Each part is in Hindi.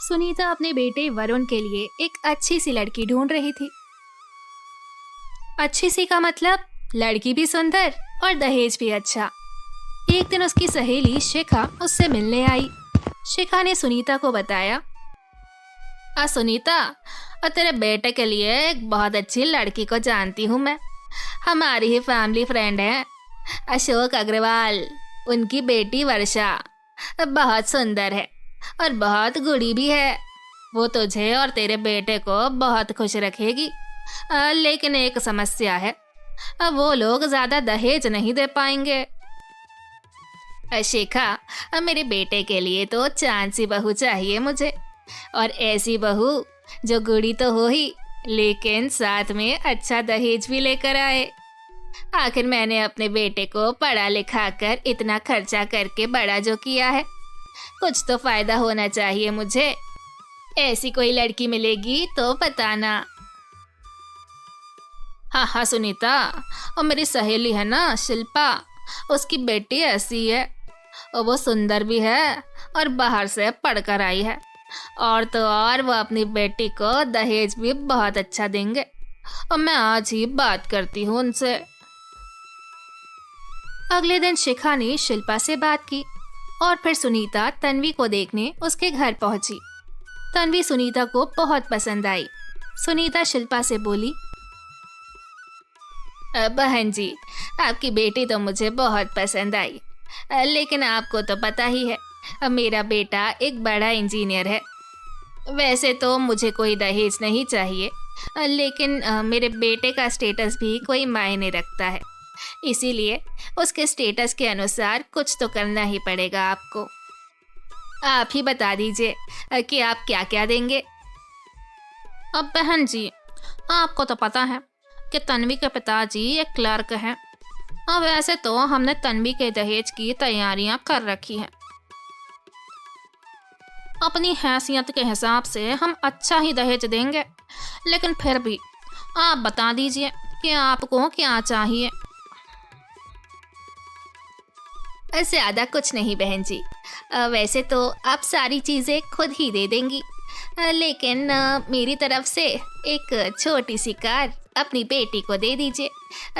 सुनीता अपने बेटे वरुण के लिए एक अच्छी सी लड़की ढूंढ रही थी। अच्छी सी का मतलब लड़की भी सुंदर और दहेज भी अच्छा। एक दिन उसकी सहेली शिखा उससे मिलने आई। शिखा ने सुनीता को बताया, सुनीता, तेरे बेटे के लिए एक बहुत अच्छी लड़की को जानती हूँ मैं। हमारी ही फैमिली फ्रेंड है, अशोक अग्रवाल। उनकी बेटी वर्षा बहुत सुंदर है और बहुत गुड़ी भी है। वो तुझे और तेरे बेटे को बहुत खुश रखेगी। लेकिन एक समस्या है, वो लोग ज्यादा दहेज नहीं दे पाएंगे। शिखा, मेरे बेटे के लिए तो चांद सी बहू चाहिए मुझे, और ऐसी बहू जो गुड़ी तो हो ही लेकिन साथ में अच्छा दहेज भी लेकर आए। आखिर मैंने अपने बेटे को पढ़ा लिखा कर इतना खर्चा करके बड़ा जो किया है, कुछ तो फायदा होना चाहिए मुझे। ऐसी कोई लड़की मिलेगी तो बताना। हाँ सुनीता, और मेरी सहेली है ना शिल्पा, उसकी बेटी ऐसी है, और वो सुंदर भी है और बाहर से पढ़कर आई है। और तो और वो अपनी बेटी को दहेज भी बहुत अच्छा देंगे, और मैं आज ही बात करती हूँ उनसे। अगले दिन शिखा ने शिल्पा से बात की और फिर सुनीता तन्वी को देखने उसके घर पहुंची। तन्वी सुनीता को बहुत पसंद आई। सुनीता शिल्पा से बोली, बहन जी, आपकी बेटी तो मुझे बहुत पसंद आई, लेकिन आपको तो पता ही है मेरा बेटा एक बड़ा इंजीनियर है। वैसे तो मुझे कोई दहेज नहीं चाहिए, लेकिन मेरे बेटे का स्टेटस भी कोई मायने रखता है, इसीलिए उसके स्टेटस के अनुसार कुछ तो करना ही पड़ेगा आपको। आप ही बता दीजिए कि आप क्या क्या देंगे। अब बहन जी, आपको तो पता है कि तन्वी के पिताजी एक क्लर्क हैं। अब वैसे तो हमने तन्वी के दहेज की तैयारियां कर रखी हैं। अपनी हैसियत के हिसाब से हम अच्छा ही दहेज देंगे, लेकिन फिर भी आप बता दीजिए कि आपको क्या चाहिए। ज्यादा कुछ नहीं बहन जी, वैसे तो आप सारी चीजें खुद ही दे देंगी, लेकिन मेरी तरफ से एक छोटी सी कार अपनी बेटी को दे दीजिए,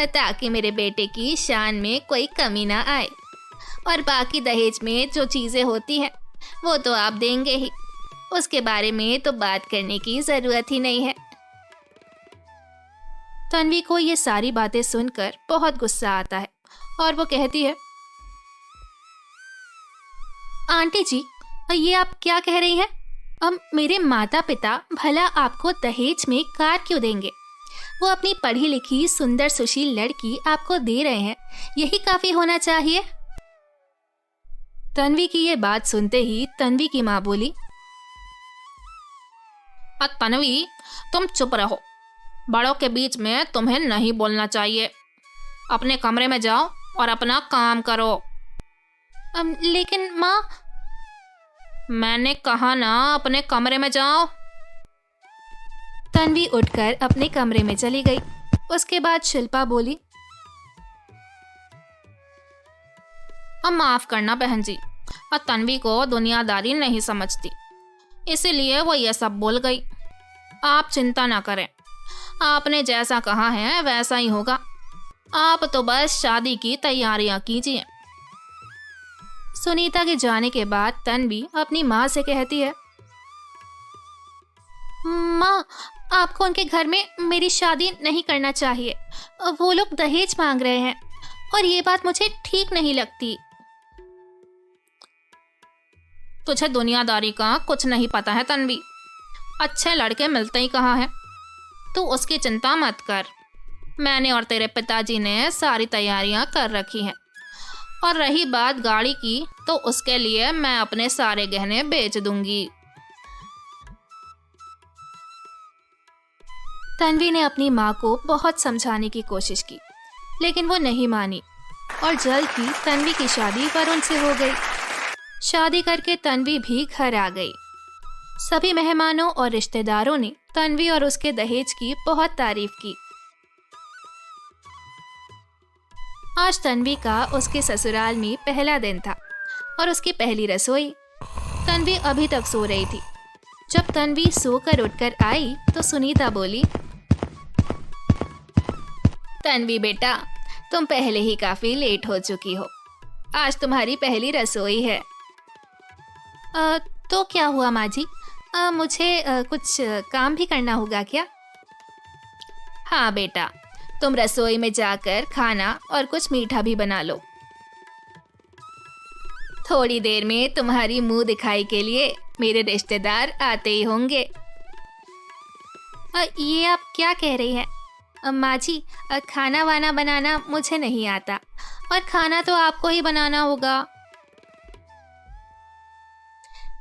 ताकि मेरे बेटे की शान में कोई कमी ना आए। और बाकी दहेज में जो चीजें होती हैं वो तो आप देंगे ही, उसके बारे में तो बात करने की जरूरत ही नहीं है। तन्वी को ये सारी बातें सुनकर बहुत गुस्सा आता है और वो कहती है, आंटी जी, ये आप क्या कह रही हैं? अब मेरे माता पिता भला आपको दहेज में कार क्यों देंगे? वो अपनी पढ़ी लिखी सुंदर सुशील लड़की आपको दे रहे हैं, यही काफी होना चाहिए। तन्वी की ये बात सुनते ही तन्वी की माँ बोली, तन्वी, तुम चुप रहो, बड़ों के बीच में तुम्हें नहीं बोलना चाहिए। अपने कमरे में जाओ और अपना काम करो। लेकिन माँ, मैंने कहा ना, अपने कमरे में जाओ। तन्वी उठकर अपने कमरे में चली गई। उसके बाद शिल्पा बोली, अब माफ करना बहन जी, और तन्वी को दुनियादारी नहीं समझती, इसीलिए वो ये सब बोल गई। आप चिंता ना करें, आपने जैसा कहा है वैसा ही होगा। आप तो बस शादी की तैयारियां कीजिए। सुनीता के जाने के बाद तन्वी अपनी माँ से कहती है, माँ, आपको उनके घर में मेरी शादी नहीं करना चाहिए। वो लोग दहेज मांग रहे हैं और ये बात मुझे ठीक नहीं लगती। तुझे दुनियादारी का कुछ नहीं पता है तन्वी, अच्छे लड़के मिलते ही कहाँ हैं। तू उसकी चिंता मत कर, मैंने और तेरे पिताजी ने सारी तैयारियां कर रखी हैं। और रही बात गाड़ी की, तो उसके लिए मैं अपने सारे गहने बेच दूंगी। तन्वी ने अपनी माँ को बहुत समझाने की कोशिश की, लेकिन वो नहीं मानी और जल्द ही तन्वी की शादी वरुण से हो गई। शादी करके तन्वी भी घर आ गई। सभी मेहमानों और रिश्तेदारों ने तन्वी और उसके दहेज की बहुत तारीफ की। आज तन्वी का उसके ससुराल में पहला दिन था और उसकी पहली रसोई। तन्वी अभी तक सो रही थी। जब तन्वी सोकर उठकर आई तो सुनीता बोली, तन्वी बेटा, तुम पहले ही काफी लेट हो चुकी हो। आज तुम्हारी पहली रसोई है। तो क्या हुआ माँ जी? मुझे कुछ काम भी करना होगा क्या? हाँ बेटा, तुम रसोई में जाकर खाना और कुछ मीठा भी बना लो। थोड़ी देर में तुम्हारी मुंह दिखाई के लिए मेरे रिश्तेदार आते ही होंगे। ये आप क्या कह रही हैं माँ जी? खाना वाना बनाना मुझे नहीं आता और खाना तो आपको ही बनाना होगा।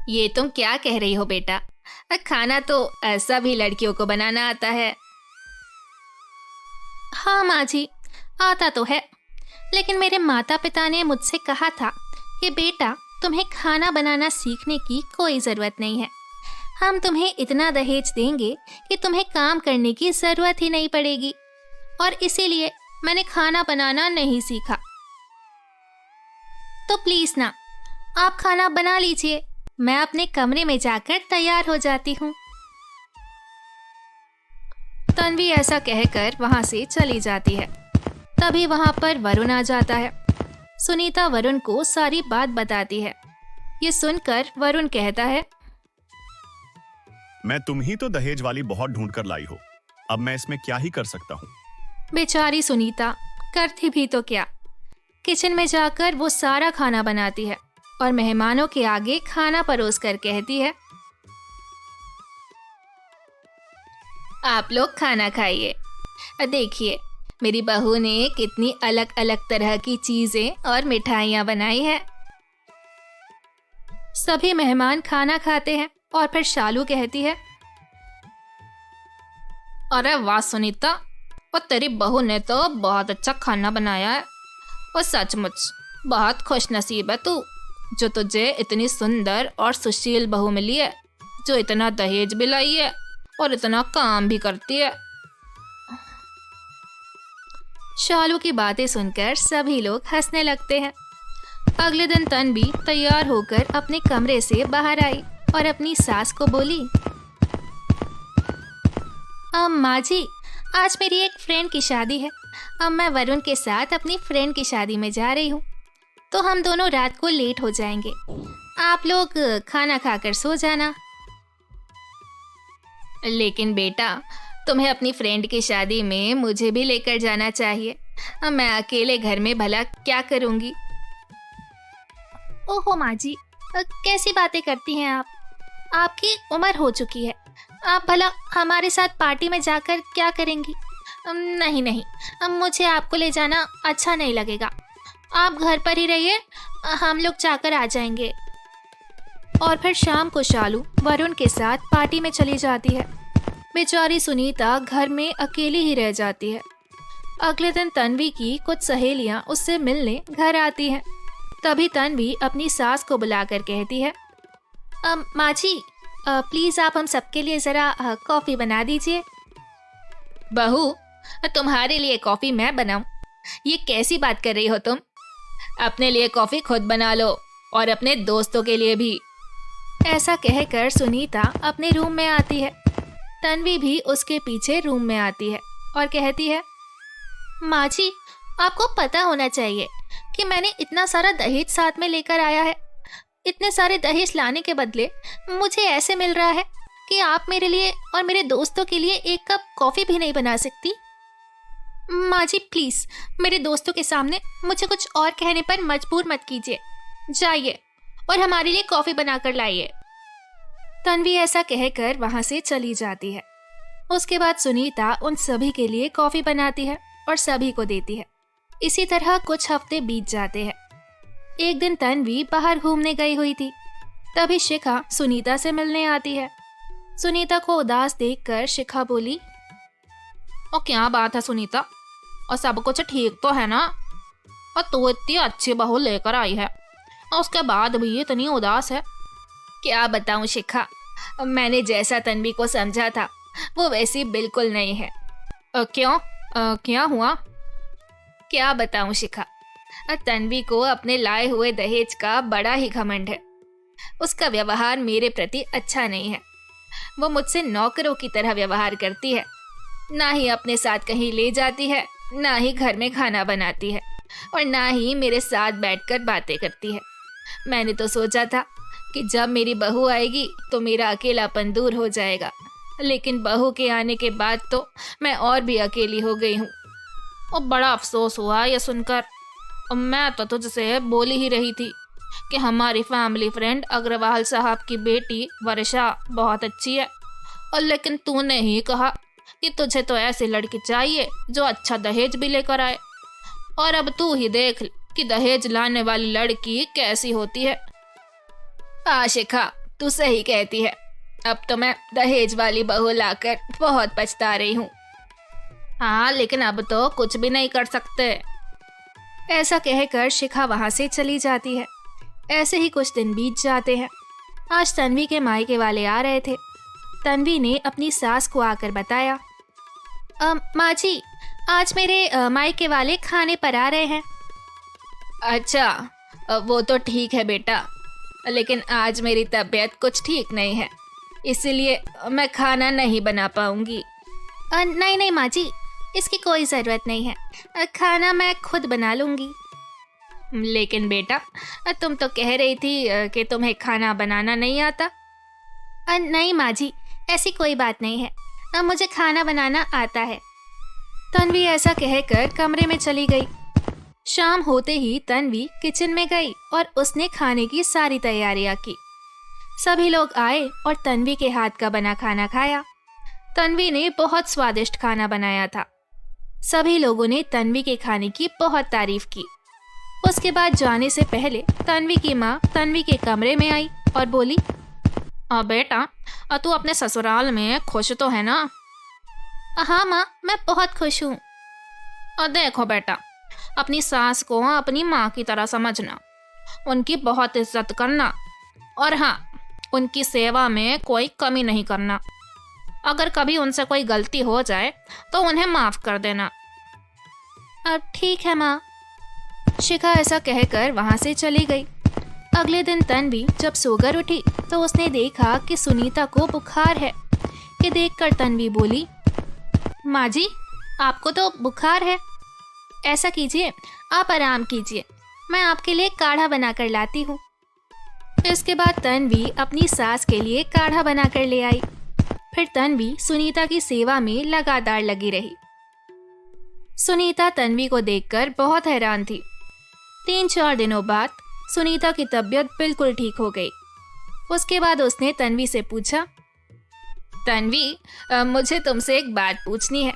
ये तुम क्या कह रही हो बेटा? खाना तो सभी लड़कियों को बनाना आता है। हाँ माँ जी, आता तो है, लेकिन मेरे माता पिता ने मुझसे कहा था कि बेटा, तुम्हें खाना बनाना सीखने की कोई ज़रूरत नहीं है। हम तुम्हें इतना दहेज देंगे कि तुम्हें काम करने की ज़रूरत ही नहीं पड़ेगी, और इसीलिए मैंने खाना बनाना नहीं सीखा। तो प्लीज़ ना, आप खाना बना लीजिए, मैं अपने कमरे में जाकर तैयार हो जाती हूँ। तन्वी ऐसा कहकर वहां से चली जाती है। तभी वहां पर वरुण आ जाता है। सुनीता वरुण को सारी बात बताती है। ये सुनकर वरुण कहता है, मैं तुम ही तो दहेज वाली बहुत ढूंढ कर लाई हो, अब मैं इसमें क्या ही कर सकता हूँ। बेचारी सुनीता करती भी तो क्या, किचन में जाकर वो सारा खाना बनाती है और मेहमानों के आगे खाना परोस कर कहती है, आप लोग खाना खाइए। देखिए मेरी बहू ने कितनी अलग अलग तरह की चीजें और मिठाइयाँ बनाई है। सभी मेहमान खाना खाते हैं और फिर शालू कहती है, अरे वाह सुनीता, और तेरी बहू ने तो बहुत अच्छा खाना बनाया है। और सचमुच बहुत खुशनसीब है तू, जो तुझे इतनी सुंदर और सुशील बहू मिली है, जो इतना दहेज भी लाई है और इतना काम भी करती है। शालू की बातें सुनकर सभी लोग हंसने लगते हैं। अगले दिन तन्वी तैयार होकर अपने कमरे से बाहर आई और अपनी सास को बोली, माँ जी, आज मेरी एक फ्रेंड की शादी है। अब मैं वरुण के साथ अपनी फ्रेंड की शादी में जा रही हूँ, तो हम दोनों रात को लेट हो जाएंगे। आप लोग खाना खाकर सो जाना। लेकिन बेटा, तुम्हें अपनी फ्रेंड की शादी में मुझे भी लेकर जाना चाहिए। मैं अकेले घर में भला क्या करूंगी? ओहो माँ जी, कैसी बातें करती हैं आप? आपकी उम्र हो चुकी है, आप भला हमारे साथ पार्टी में जाकर क्या करेंगी? नहीं नहीं, मुझे आपको ले जाना अच्छा नहीं लगेगा। आप घर पर ही रहिए, हम लोग जाकर आ जाएंगे। और फिर शाम को शालू वरुण के साथ पार्टी में चली जाती है। बेचारी सुनीता घर में अकेली ही रह जाती है। अगले दिन तन्वी की कुछ सहेलियां उससे मिलने घर आती हैं। तभी तन्वी अपनी सास को बुलाकर कहती है, माँ जी, प्लीज़ आप हम सबके लिए ज़रा कॉफ़ी बना दीजिए। बहू, तुम्हारे लिए कॉफ़ी मैं बनाऊं? ये कैसी बात कर रही हो तुम? अपने लिए कॉफ़ी खुद बना लो और अपने दोस्तों के लिए भी। ऐसा कहकर सुनीता अपने रूम में आती है। तन्वी भी उसके पीछे रूम में आती है और कहती है, माँ जी, आपको पता होना चाहिए कि मैंने इतना सारा दहेज साथ में लेकर आया है। इतने सारे दहेज लाने के बदले मुझे ऐसे मिल रहा है कि आप मेरे लिए और मेरे दोस्तों के लिए एक कप कॉफ़ी भी नहीं बना सकती। माँ जी प्लीज़, मेरे दोस्तों के सामने मुझे कुछ और कहने पर मजबूर मत कीजिए। जाइए और हमारे लिए कॉफ़ी बनाकर लाइए। तन्वी ऐसा कहकर वहाँ से चली जाती है। उसके बाद सुनीता उन सभी के लिए कॉफ़ी बनाती है और सभी को देती है। इसी तरह कुछ हफ्ते बीत जाते हैं। एक दिन तन्वी बाहर घूमने गई हुई थी। तभी शिखा सुनीता से मिलने आती है। सुनीता को उदास देखकर शिखा बोली, और क्या बात है सुनीता, और सब कुछ ठीक तो है ना? और तू इतनी अच्छी बहू लेकर आई है और उसके बाद भी इतनी उदास है। क्या बताऊं शिखा, मैंने जैसा तन्वी को समझा था वो वैसी बिल्कुल नहीं है। क्यों? क्या हुआ? क्या बताऊं शिखा, तन्वी को अपने लाए हुए दहेज का बड़ा ही घमंड है। उसका व्यवहार मेरे प्रति अच्छा नहीं है वो मुझसे नौकरों की तरह व्यवहार करती है। ना ही अपने साथ कहीं ले जाती है, ना ही घर में खाना बनाती है, और ना ही मेरे साथ बैठकर बातें करती है। मैंने तो सोचा था कि जब मेरी बहू आएगी तो मेरा अकेलापन दूर हो जाएगा, लेकिन बहू के आने के बाद तो मैं और भी अकेली हो गई हूँ। और बड़ा अफसोस हुआ ये सुनकर। और मैं तो तुझसे बोल ही रही थी कि हमारी फैमिली फ्रेंड अग्रवाल साहब की बेटी वर्षा बहुत अच्छी है, और लेकिन तूने ही कहा कि तुझे तो ऐसी लड़की चाहिए जो अच्छा दहेज भी लेकर आए। और अब तू ही देख कि दहेज लाने वाली लड़की कैसी होती है। आशिका, तू सही कहती है। अब तो मैं दहेज वाली बहू लाकर बहुत पछता रही हूँ। हाँ, लेकिन अब तो कुछ भी नहीं कर सकते। ऐसा कहकर शिखा वहां से चली जाती है। ऐसे ही कुछ दिन बीत जाते हैं। आज तन्वी के मायके वाले आ रहे थे। तन्वी ने अपनी सास को आकर बताया, माँ जी, आज मेरे मायके वाले खाने पर आ रहे हैं। अच्छा, वो तो ठीक है बेटा, लेकिन आज मेरी तबीयत कुछ ठीक नहीं है, इसलिए मैं खाना नहीं बना पाऊंगी। नहीं नहीं माँ जी, इसकी कोई ज़रूरत नहीं है, खाना मैं खुद बना लूँगी। लेकिन बेटा, तुम तो कह रही थी कि तुम्हें खाना बनाना नहीं आता। नहीं माँ जी, ऐसी कोई बात नहीं है, मुझे खाना बनाना आता है। तन्वी ऐसा कहकर कमरे में चली गई। शाम होते ही तन्वी किचन में गई और उसने खाने की सारी तैयारियां की। सभी लोग आए और तन्वी के हाथ का बना खाना खाया। तन्वी ने बहुत स्वादिष्ट खाना बनाया था। सभी लोगों ने तन्वी के खाने की बहुत तारीफ की। उसके बाद जाने से पहले तन्वी की माँ तन्वी के कमरे में आई और बोली, बेटा, तू अपने ससुराल में खुश तो है ना? हाँ माँ, मैं बहुत खुश हूँ। देखो बेटा, अपनी सास को अपनी माँ की तरह समझना, उनकी बहुत इज्जत करना, और हाँ, उनकी सेवा में कोई कमी नहीं करना। अगर कभी उनसे कोई गलती हो जाए तो उन्हें माफ़ कर देना। अब ठीक है माँ। शिखा ऐसा कहकर वहाँ से चली गई। अगले दिन तन्वी जब सोकर उठी तो उसने देखा कि सुनीता को बुखार है। ये देखकर तन्वी बोली, माँ जी, आपको तो बुखार है। ऐसा कीजिए, आप आराम कीजिए, मैं आपके लिए काढ़ा बनाकर लाती हूँ। इसके बाद तन्वी अपनी सास के लिए काढ़ा बनाकर ले आई। फिर तन्वी सुनीता की सेवा में लगातार लगी रही। सुनीता तन्वी को देखकर बहुत हैरान थी। 3-4 दिनों बाद सुनीता की तबीयत बिल्कुल ठीक हो गई। उसके बाद उसने तन्वी से पूछा, तन्वी, मुझे तुमसे एक बात पूछनी है।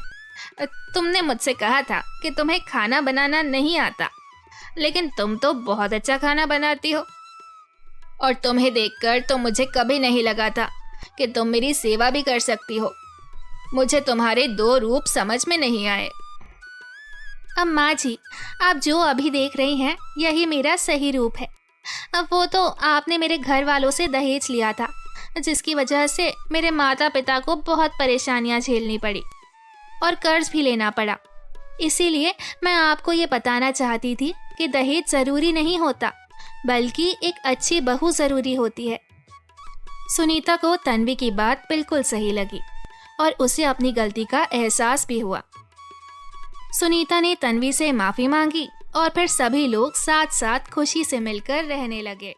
तुमने मुझसे कहा था कि तुम्हें खाना बनाना नहीं आता, लेकिन तुम तो बहुत अच्छा खाना बनाती हो, और तुम्हें देखकर तो मुझे कभी नहीं लगा था कि तुम मेरी सेवा भी कर सकती हो। मुझे तुम्हारे 2 रूप समझ में नहीं आए। अब माँ जी, आप जो अभी देख रही हैं यही मेरा सही रूप है। अब वो तो आपने मेरे घर वालों से दहेज लिया था, जिसकी वजह से मेरे माता पिता को बहुत परेशानियाँ झेलनी पड़ी और कर्ज भी लेना पड़ा। इसीलिए मैं आपको ये बताना चाहती थी कि दहेज ज़रूरी नहीं होता, बल्कि एक अच्छी बहू ज़रूरी होती है। सुनीता को तन्वी की बात बिल्कुल सही लगी और उसे अपनी गलती का एहसास भी हुआ। सुनीता ने तन्वी से माफ़ी मांगी और फिर सभी लोग साथ साथ खुशी से मिलकर रहने लगे।